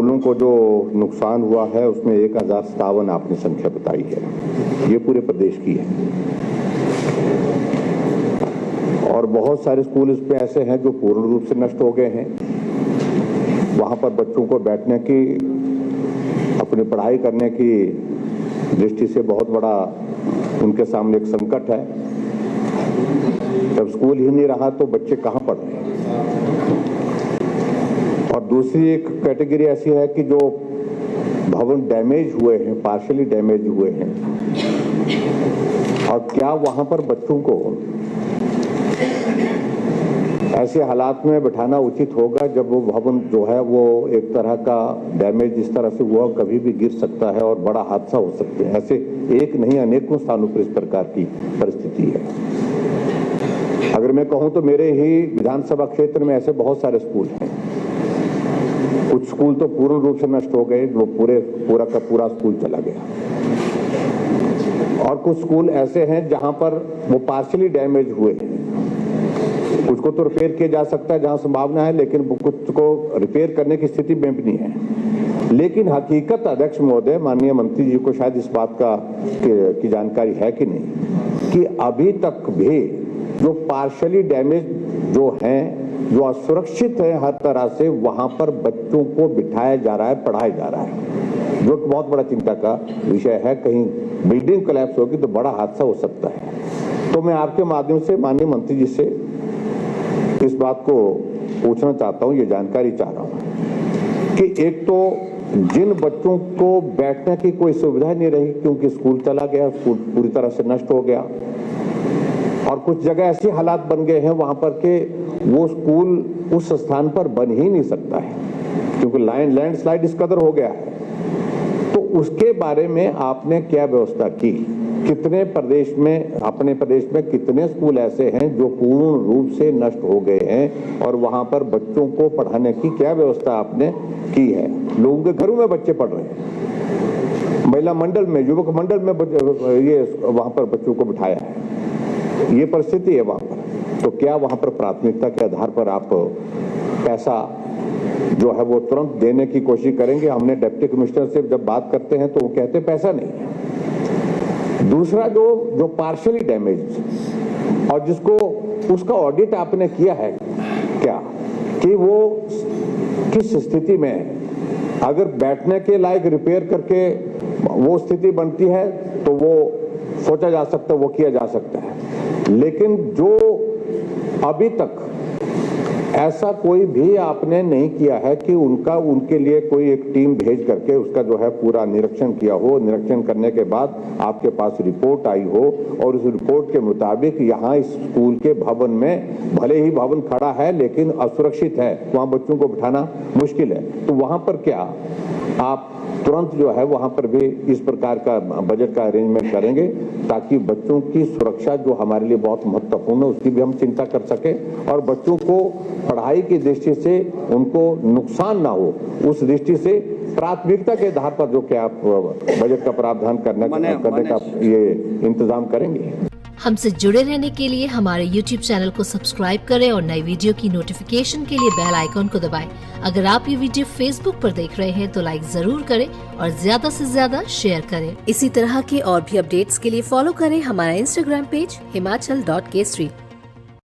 स्कूलों को जो नुकसान हुआ है उसमें 1057 आपने संख्या बताई है, ये पूरे प्रदेश की है। और बहुत सारे स्कूल इसमें ऐसे हैं जो पूर्ण रूप से नष्ट हो गए हैं। वहाँ पर बच्चों को बैठने की, अपनी पढ़ाई करने की दृष्टि से बहुत बड़ा उनके सामने एक संकट है। जब स्कूल ही नहीं रहा तो बच्चे कहाँ पढ़ रहे हैं। और दूसरी एक कैटेगरी ऐसी है कि जो भवन डैमेज हुए हैं, पार्शियली डैमेज हुए हैं, और क्या वहाँ पर बच्चों को ऐसे हालात में बिठाना उचित होगा जब वो भवन जो है वो एक तरह का डैमेज इस तरह से हुआ, कभी भी गिर सकता है और बड़ा हादसा हो सकता है। ऐसे एक नहीं अनेकों स्थानों पर इस प्रकार की परिस्थिति है। अगर मैं कहूं तो मेरे ही विधानसभा क्षेत्र में ऐसे बहुत सारे स्कूल हैं। कुछ स्कूल तो पूर्ण रूप से नष्ट हो गए, वो पूरा का पूरा स्कूल चला गया, और कुछ स्कूल ऐसे हैं जहां पर वो पार्शियली डैमेज हुए हैं। कुछ को तो रिपेयर किया जा सकता है जहां संभावना है, लेकिन कुछ को रिपेयर करने की स्थिति में भी नहीं है। लेकिन हकीकत अध्यक्ष महोदय, माननीय मंत्री जी को शायद इस बात की जानकारी है कि नहीं, कि अभी तक भी जो पार्शियली डैमेज जो हैं, जो असुरक्षित है हर तरह से, वहां पर बच्चों को बिठाया जा रहा है, पढ़ाया जा रहा है, जो बहुत बड़ा चिंता का विषय है। कहीं बिल्डिंग कोलैप्स होगी तो बड़ा हादसा हो सकता है। तो मैं आपके माध्यम से माननीय मंत्री जी से इस बात को पूछना चाहता हूं, ये जानकारी चाह रहा हूं कि एक तो जिन बच्चों को बैठने की कोई सुविधा नहीं रही क्योंकि स्कूल चला गया, स्कूल पूरी तरह से नष्ट हो गया, और कुछ जगह ऐसे हालात बन गए हैं वहां पर के वो स्कूल उस स्थान पर बन ही नहीं सकता है क्योंकि लैंडस्लाइड इस कदर हो गया है। तो उसके बारे में आपने क्या व्यवस्था की? कितने प्रदेश में, अपने प्रदेश में कितने स्कूल ऐसे हैं जो पूर्ण रूप से नष्ट हो गए हैं, और वहां पर बच्चों को पढ़ाने की क्या व्यवस्था आपने की है? लोगों के घरों में बच्चे पढ़ रहे हैं, महिला मंडल में, युवक मंडल में ये वहां पर बच्चों को बिठाया है, ये परिस्थिति है वहां पर। तो क्या वहां पर प्राथमिकता के आधार पर आप पैसा जो है वो तुरंत देने की कोशिश करेंगे? हमने डिप्टी कमिश्नर से जब बात करते हैं तो वो कहते पैसा नहीं है। दूसरा जो पार्शियली डैमेज, और जिसको उसका ऑडिट आपने किया है क्या, कि वो किस स्थिति में, अगर बैठने के लायक रिपेयर करके वो स्थिति बनती है तो वो सोचा जा सकता है, वो किया जा सकता है। लेकिन जो अभी तक ऐसा कोई भी आपने नहीं किया है कि उनके लिए कोई एक टीम भेज करके उसका जो है पूरा निरीक्षण किया हो, निरीक्षण करने के बाद आपके पास रिपोर्ट आई हो, और उस रिपोर्ट के मुताबिक यहाँ इस स्कूल के भवन में भले ही भवन खड़ा है लेकिन असुरक्षित है, वहाँ बच्चों को बिठाना मुश्किल है, तो वहाँ पर क्या आप तुरंत जो है वहां पर भी इस प्रकार का बजट का अरेंजमेंट करेंगे ताकि बच्चों की सुरक्षा जो हमारे लिए बहुत महत्वपूर्ण है उसकी भी हम चिंता कर सके, और बच्चों को पढ़ाई की दृष्टि से उनको नुकसान ना हो, उस दृष्टि से प्राथमिकता के आधार पर जो क्या आप बजट का प्रावधान करने का ये इंतजाम करेंगे। हमसे जुड़े रहने के लिए हमारे YouTube चैनल को सब्सक्राइब करें और नई वीडियो की नोटिफिकेशन के लिए बेल आइकॉन को दबाएं। अगर आप ये वीडियो Facebook पर देख रहे हैं तो लाइक जरूर करें और ज्यादा से ज्यादा शेयर करें। इसी तरह के और भी अपडेट्स के लिए फॉलो करें हमारा Instagram पेज himachal.kesri।